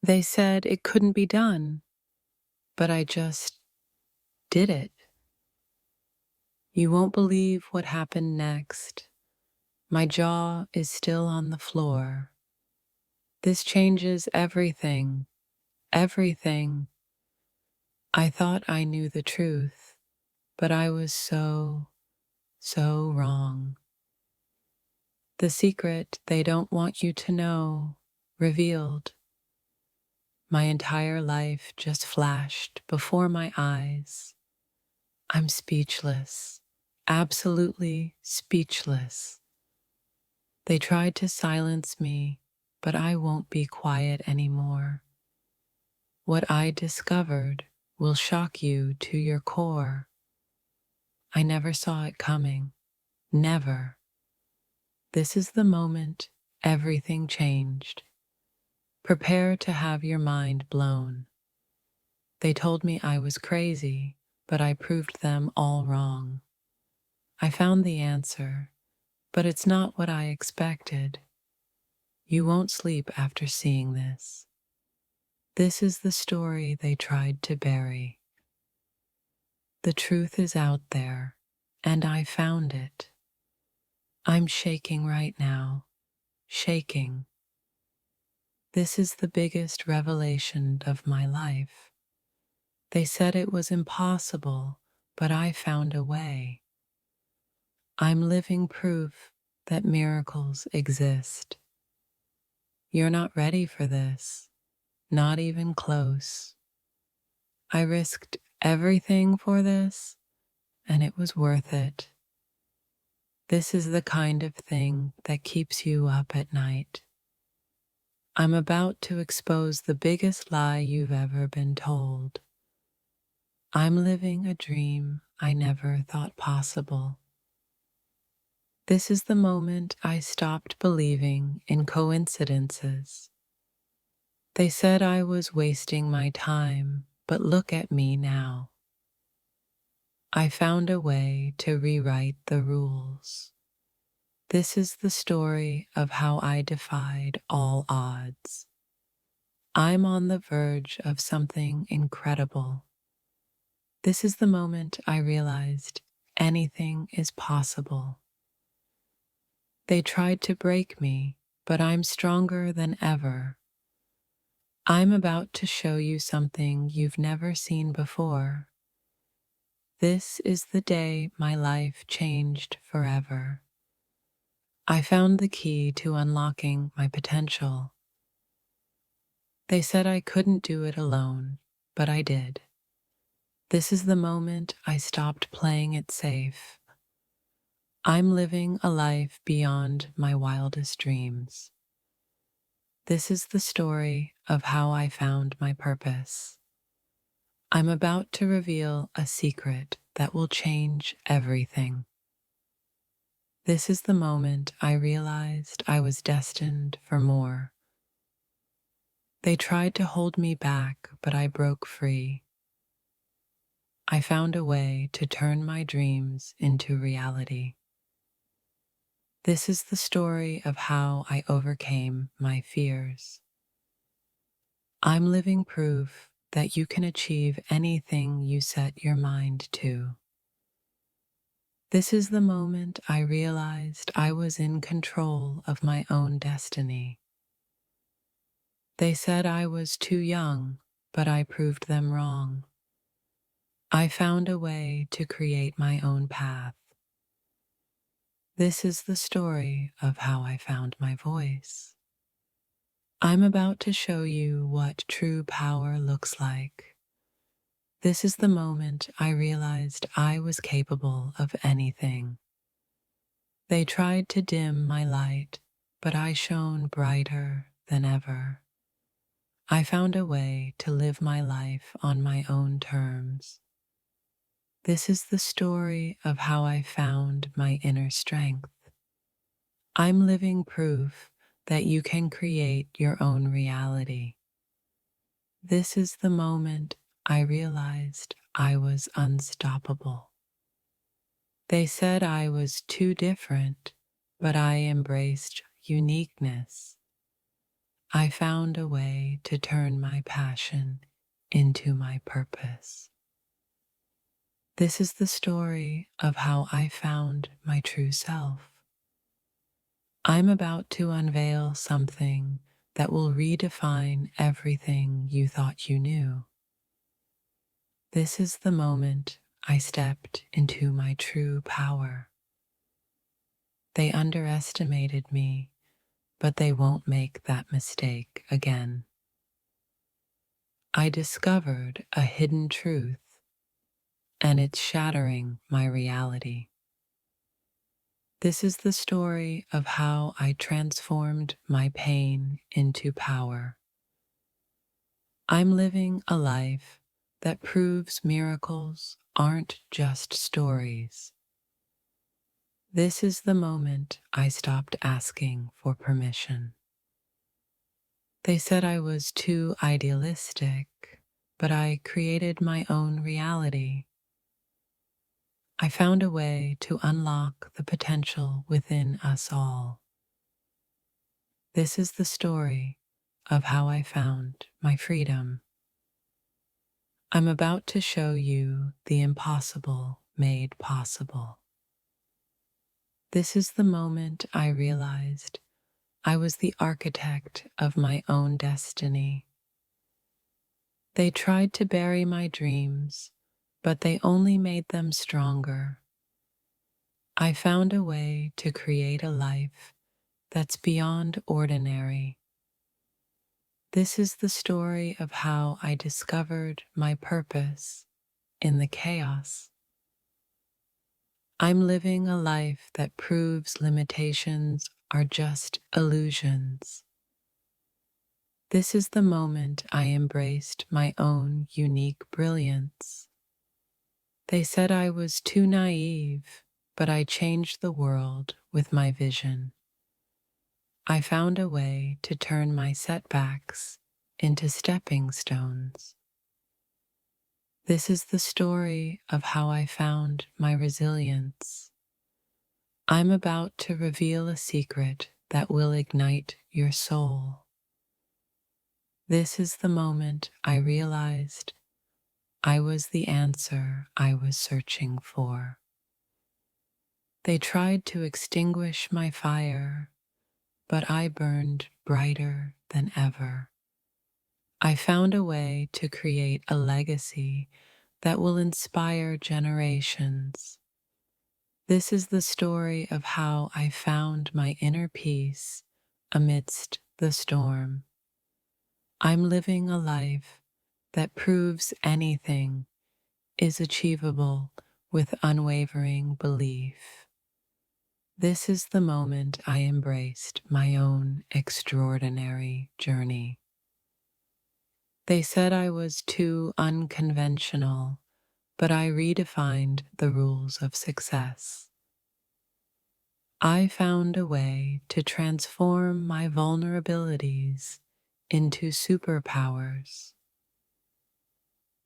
They said it couldn't be done, but I just did it. You won't believe what happened next. My jaw is still on the floor. This changes everything, everything. I thought I knew the truth, but I was so wrong. The secret they don't want you to know, revealed. My entire life just flashed before my eyes. I'm speechless, absolutely speechless. They tried to silence me, but I won't be quiet anymore. What I discovered will shock you to your core. I never saw it coming, never. This is the moment everything changed. Prepare to have your mind blown. They told me I was crazy, but I proved them all wrong. I found the answer, but it's not what I expected. You won't sleep after seeing this. This is the story they tried to bury. The truth is out there, and I found it. I'm shaking right now, shaking. This is the biggest revelation of my life. They said it was impossible, but I found a way. I'm living proof that miracles exist. You're not ready for this, not even close. I risked everything for this, and it was worth it. This is the kind of thing that keeps you up at night. I'm about to expose the biggest lie you've ever been told. I'm living a dream I never thought possible. This is the moment I stopped believing in coincidences. They said I was wasting my time, but look at me now. I found a way to rewrite the rules. This is the story of how I defied all odds. I'm on the verge of something incredible. This is the moment I realized anything is possible. They tried to break me, but I'm stronger than ever. I'm about to show you something you've never seen before. This is the day my life changed forever. I found the key to unlocking my potential. They said I couldn't do it alone, but I did. This is the moment I stopped playing it safe. I'm living a life beyond my wildest dreams. This is the story of how I found my purpose. I'm about to reveal a secret that will change everything. This is the moment I realized I was destined for more. They tried to hold me back, but I broke free. I found a way to turn my dreams into reality. This is the story of how I overcame my fears. I'm living proof that you can achieve anything you set your mind to. This is the moment I realized I was in control of my own destiny. They said I was too young, but I proved them wrong. I found a way to create my own path. This is the story of how I found my voice. I'm about to show you what true power looks like. This is the moment I realized I was capable of anything. They tried to dim my light, but I shone brighter than ever. I found a way to live my life on my own terms. This is the story of how I found my inner strength. I'm living proof that you can create your own reality. This is the moment I realized I was unstoppable. They said I was too different, but I embraced uniqueness. I found a way to turn my passion into my purpose. This is the story of how I found my true self. I'm about to unveil something that will redefine everything you thought you knew. This is the moment I stepped into my true power. They underestimated me, but they won't make that mistake again. I discovered a hidden truth, and it's shattering my reality. This is the story of how I transformed my pain into power. I'm living a life that proves miracles aren't just stories. This is the moment I stopped asking for permission. They said I was too idealistic, but I created my own reality. I found a way to unlock the potential within us all. This is the story of how I found my freedom. I'm about to show you the impossible made possible. This is the moment I realized I was the architect of my own destiny. They tried to bury my dreams, but they only made them stronger. I found a way to create a life that's beyond ordinary. This is the story of how I discovered my purpose in the chaos. I'm living a life that proves limitations are just illusions. This is the moment I embraced my own unique brilliance. They said I was too naive, but I changed the world with my vision. I found a way to turn my setbacks into stepping stones. This is the story of how I found my resilience. I'm about to reveal a secret that will ignite your soul. This is the moment I realized I was the answer I was searching for. They tried to extinguish my fire, but I burned brighter than ever. I found a way to create a legacy that will inspire generations. This is the story of how I found my inner peace amidst the storm. I'm living a life that proves anything is achievable with unwavering belief. This is the moment I embraced my own extraordinary journey. They said I was too unconventional, but I redefined the rules of success. I found a way to transform my vulnerabilities into superpowers.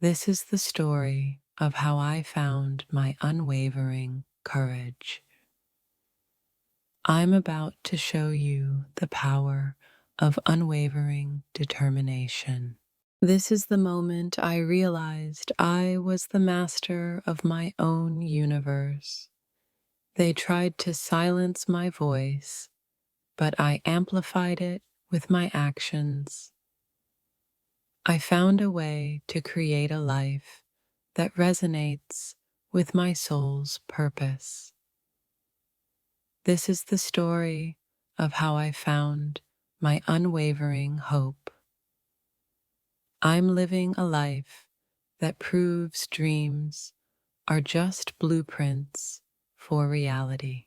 This is the story of how I found my unwavering courage. I'm about to show you the power of unwavering determination. This is the moment I realized I was the master of my own universe. They tried to silence my voice, but I amplified it with my actions. I found a way to create a life that resonates with my soul's purpose. This is the story of how I found my unwavering hope. I'm living a life that proves dreams are just blueprints for reality.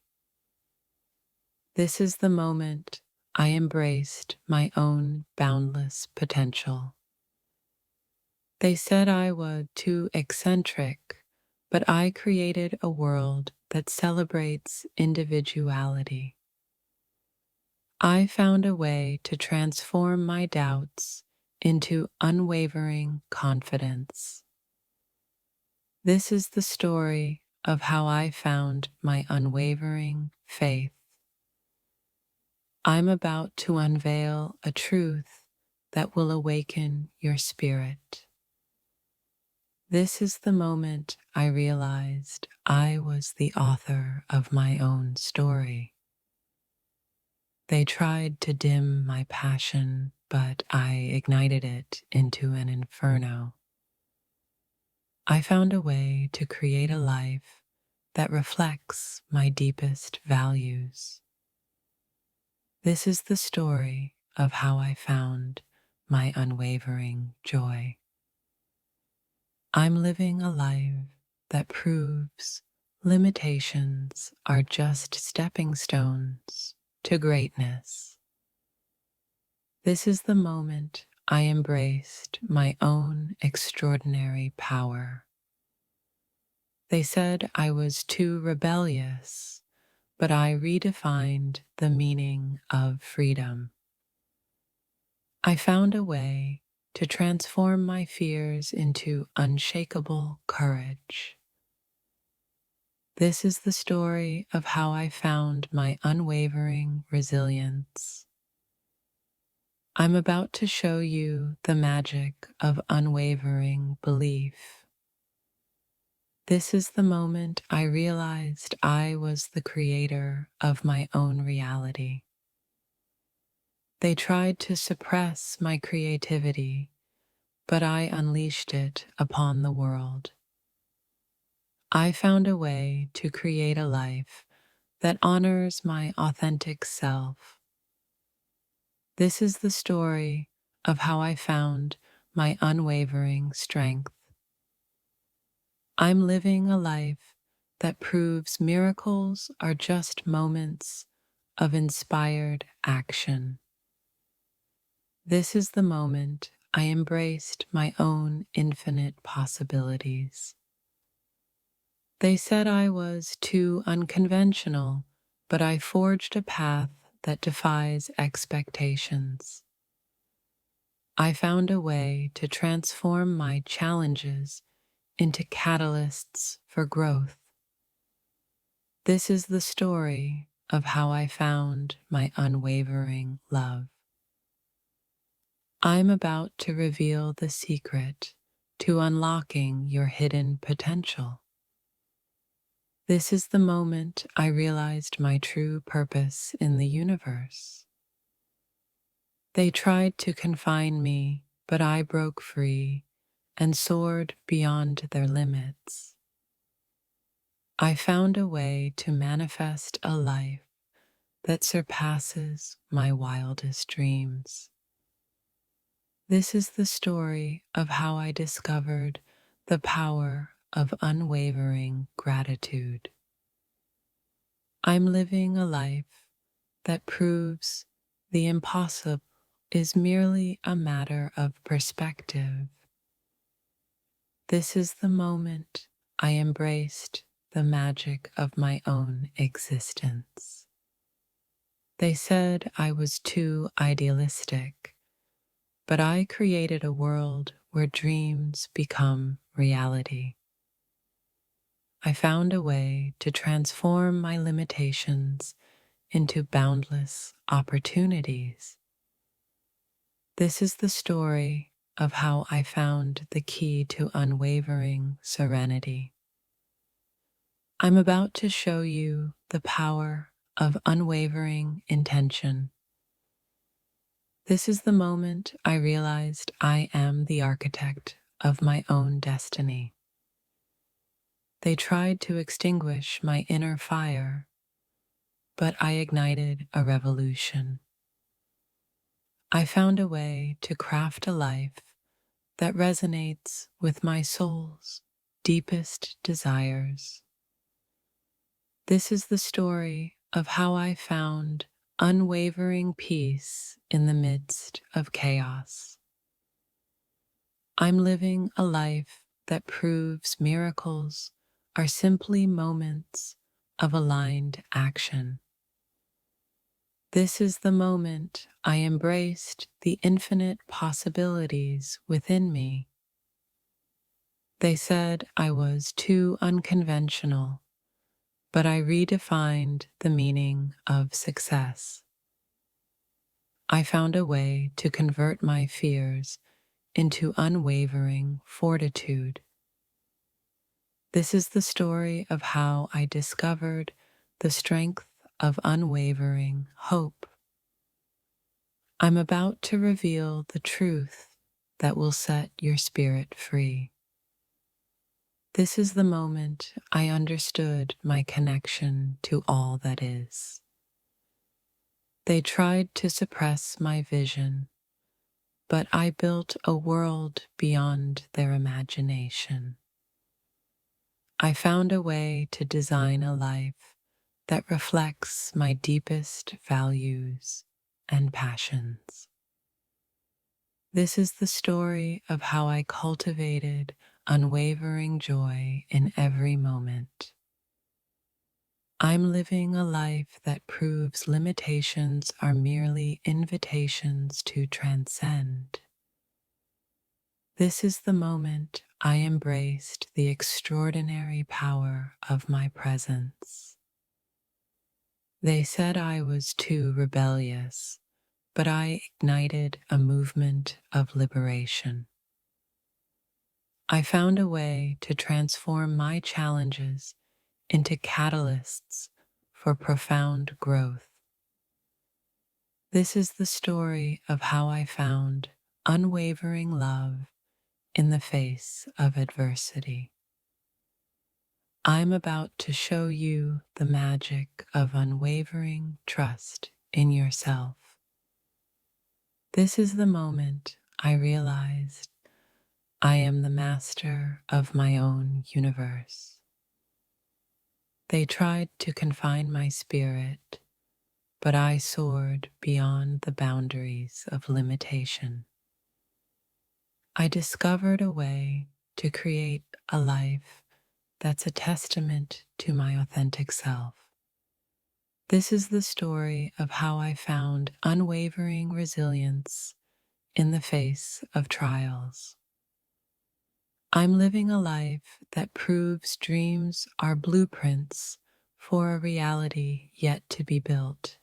This is the moment I embraced my own boundless potential. They said I was too eccentric, but I created a world that celebrates individuality. I found a way to transform my doubts into unwavering confidence. This is the story of how I found my unwavering faith. I'm about to unveil a truth that will awaken your spirit. This is the moment I realized I was the author of my own story. They tried to dim my passion, but I ignited it into an inferno. I found a way to create a life that reflects my deepest values. This is the story of how I found my unwavering joy. I'm living a life that proves limitations are just stepping stones to greatness. This is the moment I embraced my own extraordinary power. They said I was too rebellious, but I redefined the meaning of freedom. I found a way to transform my fears into unshakable courage. This is the story of how I found my unwavering resilience. I'm about to show you the magic of unwavering belief. This is the moment I realized I was the creator of my own reality. They tried to suppress my creativity, but I unleashed it upon the world. I found a way to create a life that honors my authentic self. This is the story of how I found my unwavering strength. I'm living a life that proves miracles are just moments of inspired action. This is the moment I embraced my own infinite possibilities. They said I was too unconventional, but I forged a path that defies expectations. I found a way to transform my challenges into catalysts for growth. This is the story of how I found my unwavering love. I'm about to reveal the secret to unlocking your hidden potential. This is the moment I realized my true purpose in the universe. They tried to confine me, but I broke free and soared beyond their limits. I found a way to manifest a life that surpasses my wildest dreams. This is the story of how I discovered the power of unwavering gratitude. I'm living a life that proves the impossible is merely a matter of perspective. This is the moment I embraced the magic of my own existence. They said I was too idealistic, but I created a world where dreams become reality. I found a way to transform my limitations into boundless opportunities. This is the story of how I found the key to unwavering serenity. I'm about to show you the power of unwavering intention. This is the moment I realized I am the architect of my own destiny. They tried to extinguish my inner fire, but I ignited a revolution. I found a way to craft a life that resonates with my soul's deepest desires. This is the story of how I found unwavering peace in the midst of chaos. I'm living a life that proves miracles are simply moments of aligned action. This is the moment I embraced the infinite possibilities within me. They said I was too unconventional, but I redefined the meaning of success. I found a way to convert my fears into unwavering fortitude. This is the story of how I discovered the strength of unwavering hope. I'm about to reveal the truth that will set your spirit free. This is the moment I understood my connection to all that is. They tried to suppress my vision, but I built a world beyond their imagination. I found a way to design a life that reflects my deepest values and passions. This is the story of how I cultivated unwavering joy in every moment. I'm living a life that proves limitations are merely invitations to transcend. This is the moment I embraced the extraordinary power of my presence. They said I was too rebellious, but I ignited a movement of liberation. I found a way to transform my challenges into catalysts for profound growth. This is the story of how I found unwavering love in the face of adversity. I'm about to show you the magic of unwavering trust in yourself. This is the moment I realized I am the master of my own universe. They tried to confine my spirit, but I soared beyond the boundaries of limitation. I discovered a way to create a life that's a testament to my authentic self. This is the story of how I found unwavering resilience in the face of trials. I'm living a life that proves dreams are blueprints for a reality yet to be built.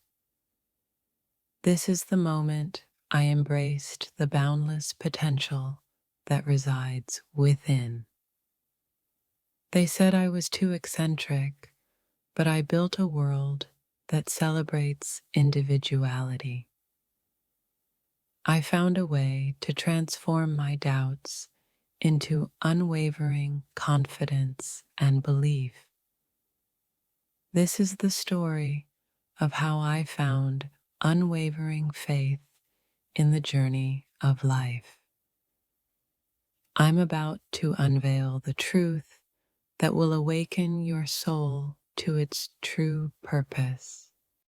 This is the moment I embraced the boundless potential that resides within. They said I was too eccentric, but I built a world that celebrates individuality. I found a way to transform my doubts into unwavering confidence and belief. This is the story of how I found unwavering faith in the journey of life. I'm about to unveil the truth that will awaken your soul to its true purpose.